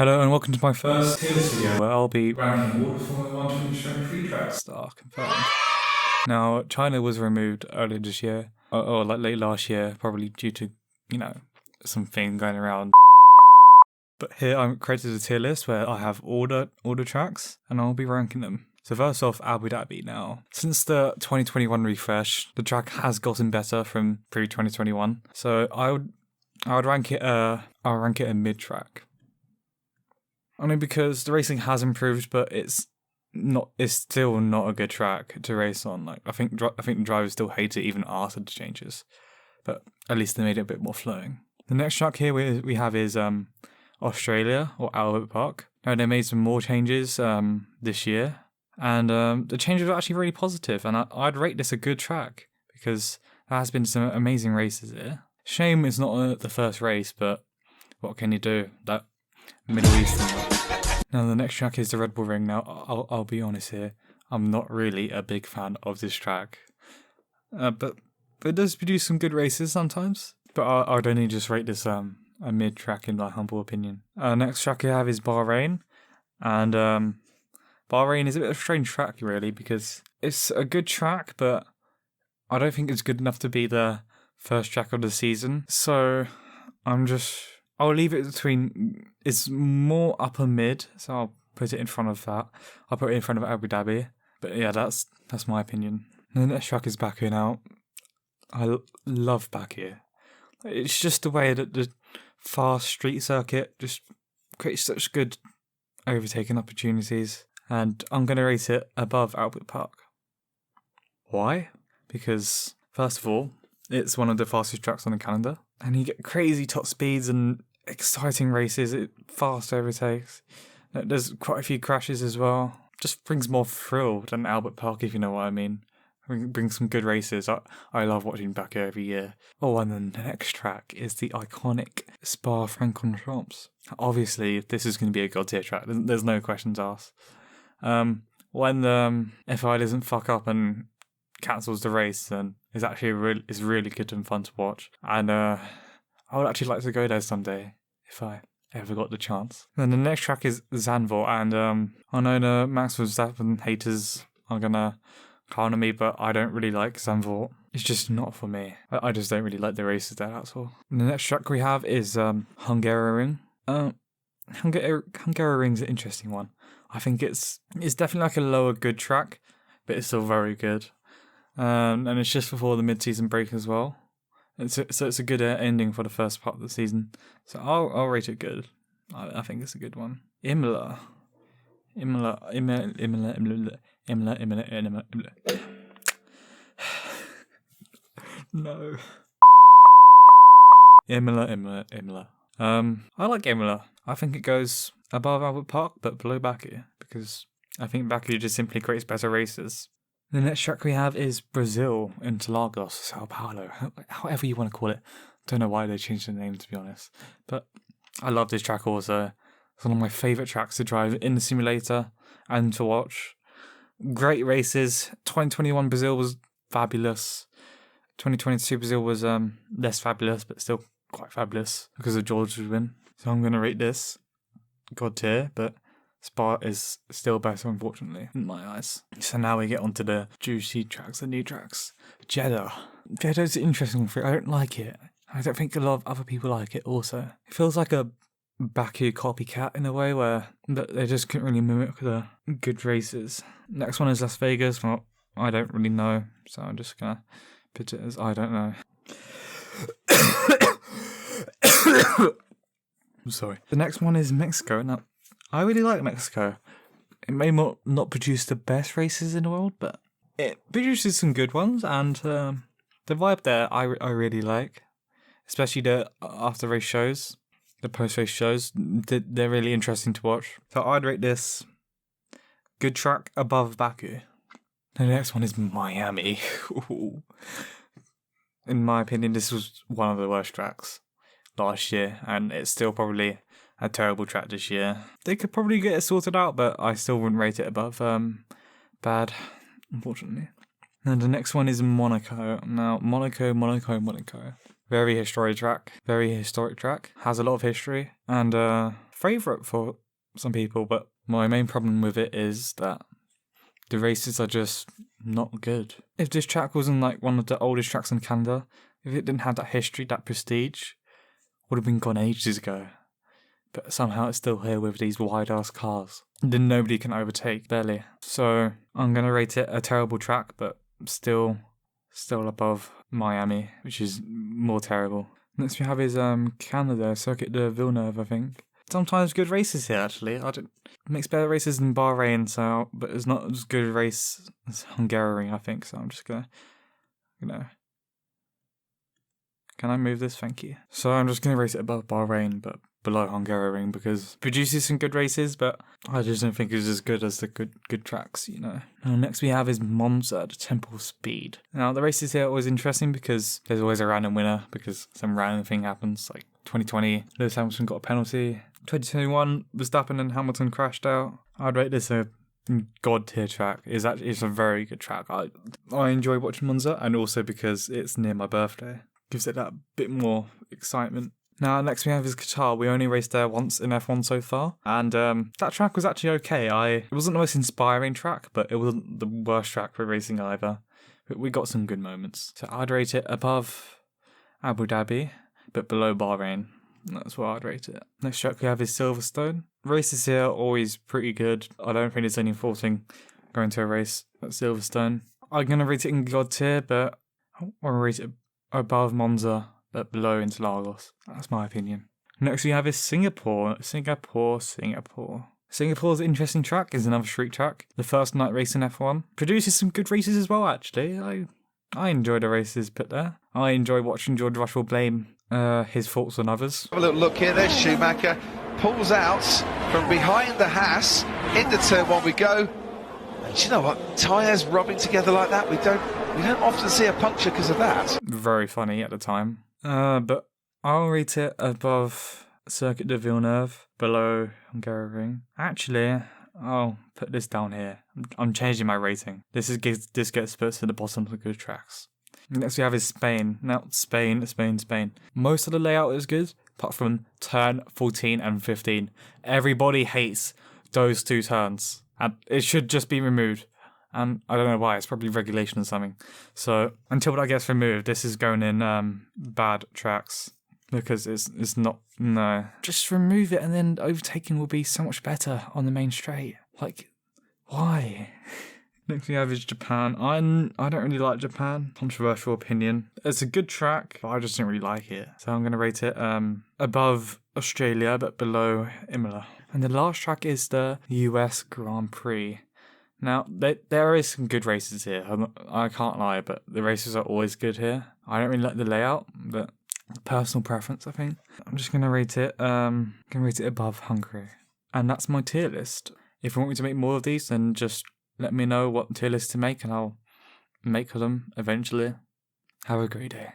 Hello and welcome to my first tier list video where I'll be ranking all the Formula 1 2023 tracks star confirmed. Now, China was removed earlier this year, or like late last year, probably due to, something going around. But here I've created a tier list where I have all the tracks and I'll be ranking them. So first off, Abu Dhabi now. Since the 2021 refresh, the track has gotten better from pre-2021. So I would rank it a mid-track. Only because the racing has improved, but it's still not a good track to race on. Like I think the drivers still hate it even after the changes, but at least they made it a bit more flowing. The next track here we have is Australia or Albert Park. Now they made some more changes this year, and the changes are actually really positive, and I'd rate this a good track because there has been some amazing races here. Shame it's not the first race, but what can you do? That Middle Eastern one. Now the next track is the Red Bull Ring. Now I'll be honest here, I'm not really a big fan of this track, but it does produce some good races sometimes. But I'd only just rate this a mid track in my humble opinion. Next track we have is Bahrain, and Bahrain is a bit of a strange track really because it's a good track, but I don't think it's good enough to be the first track of the season. So I'll leave it between, it's more upper mid, so I'll put it in front of that. I'll put it in front of Abu Dhabi. But yeah, that's my opinion. And the next track is Baku now. I love Baku. It's just the way that the fast street circuit just creates such good overtaking opportunities. And I'm going to rate it above Albert Park. Why? Because, first of all, it's one of the fastest tracks on the calendar. And you get crazy top speeds and exciting races, fast overtakes. There's quite a few crashes as well. Just brings more thrill than Albert Park, if you know what I mean. Brings some good races. I love watching Baku every year. Oh, and then the next track is the iconic Spa-Francorchamps. Obviously, this is going to be a god tier track. There's no questions asked. When the FI doesn't fuck up and cancels the race, then it's actually really good and fun to watch. And I would actually like to go there someday if I ever got the chance. Then the next track is Zandvoort, and I know the Max Verstappen haters are gonna clown me, but I don't really like Zandvoort. It's just not for me. I just don't really like the races there, that's all. And the next track we have is Hungaroring. Hungaroring's an interesting one. I think it's definitely like a lower good track, but it's still very good. And it's just before the mid-season break as well. So it's a good ending for the first part of the season. So I'll rate it good. I think it's a good one. Imola. No. Imola. I like Imola. I think it goes above Albert Park, but below Baku, because I think Baku just simply creates better races. The next track we have is Brazil, Interlagos, Sao Paulo, however you want to call it. Don't know why they changed the name, to be honest. But I love this track also. It's one of my favourite tracks to drive in the simulator and to watch. Great races. 2021 Brazil was fabulous. 2022 Brazil was less fabulous, but still quite fabulous because of George's win. So I'm going to rate this god tier, but Spa is still better, unfortunately, in my eyes. So now we get onto the juicy tracks, the new tracks. Jeddah. Jeddah's interesting for it. I don't like it. I don't think a lot of other people like it also. It feels like a Baku copycat in a way where they just couldn't really mimic the good races. Next one is Las Vegas. Well, I don't really know, so I'm just going to put it as I don't know. I'm sorry. The next one is Mexico. Now, I really like Mexico. It may not produce the best races in the world, but it produces some good ones, and the vibe there I really like. Especially the after-race shows, the post-race shows. They're really interesting to watch. So I'd rate this good track above Baku. The next one is Miami. In my opinion, this was one of the worst tracks last year, and it's still probably a terrible track this year. They could probably get it sorted out, but I still wouldn't rate it above bad, unfortunately. And the next one is Monaco. Now, Monaco. Very historic track. Has a lot of history. And favourite for some people, but my main problem with it is that the races are just not good. If this track wasn't like one of the oldest tracks in Canada, if it didn't have that history, that prestige, would have been gone ages ago. But somehow it's still here with these wide-ass cars. Then nobody can overtake, barely. So I'm going to rate it a terrible track, but still above Miami, which is more terrible. Next we have is Canada, Circuit de Villeneuve, I think. Sometimes good races here, actually. It makes better races than Bahrain, but it's not as good a race as Hungary, I think. So I'm just going to, Can I move this? Thank you. So I'm just going to rate it above Bahrain, but below Hungary, because it produces some good races, but I just don't think it's as good as the good tracks, Now, next we have is Monza, the Temple Speed. Now, the races here are always interesting because there's always a random winner, because some random thing happens. Like 2020, Lewis Hamilton got a penalty. 2021, Verstappen and Hamilton crashed out. I'd rate this a god tier track. It's a very good track. I enjoy watching Monza, and also because it's near my birthday. Gives it that bit more excitement. Now, next we have is Qatar. We only raced there once in F1 so far, and that track was actually okay. It wasn't the most inspiring track, but it wasn't the worst track for racing either. But we got some good moments. So I'd rate it above Abu Dhabi, but below Bahrain. That's what I'd rate it. Next track we have is Silverstone. Races here are always pretty good. I don't think there's any faulting going to a race at Silverstone. I'm going to rate it in god tier, but I want to rate it above Monza, but below Interlagos. That's my opinion. Next we have is Singapore. Singapore's an interesting track. It's another street track. The first night race in F1. Produces some good races as well, actually. I enjoy the races put there. I enjoy watching George Russell blame his faults on others. Have a little look here. There's Schumacher. Pulls out from behind the Haas. Into turn one we go. And do you know what? Tyres rubbing together like that, we don't often see a puncture because of that. Very funny at the time. But I'll rate it above Circuit de Villeneuve, below Hungary. Actually, I'll put this down here. I'm changing my rating. This gets put to the bottom of the good tracks. Next we have is Spain. Now, Spain. Most of the layout is good, apart from turn 14 and 15. Everybody hates those two turns, and it should just be removed. And I don't know why, it's probably regulation or something. So until that gets removed, this is going in bad tracks, because it's not, no. Just remove it and then overtaking will be so much better on the main straight. Like, why? Next we have is Japan. I don't really like Japan. Controversial opinion. It's a good track, but I just don't really like it. So I'm going to rate it above Australia, but below Imola. And the last track is the US Grand Prix. Now, there is some good races here. I can't lie, but the races are always good here. I don't really like the layout, but personal preference, I think. I'm just going to rate it above Hungary. And that's my tier list. If you want me to make more of these, then just let me know what tier list to make, and I'll make them eventually. Have a great day.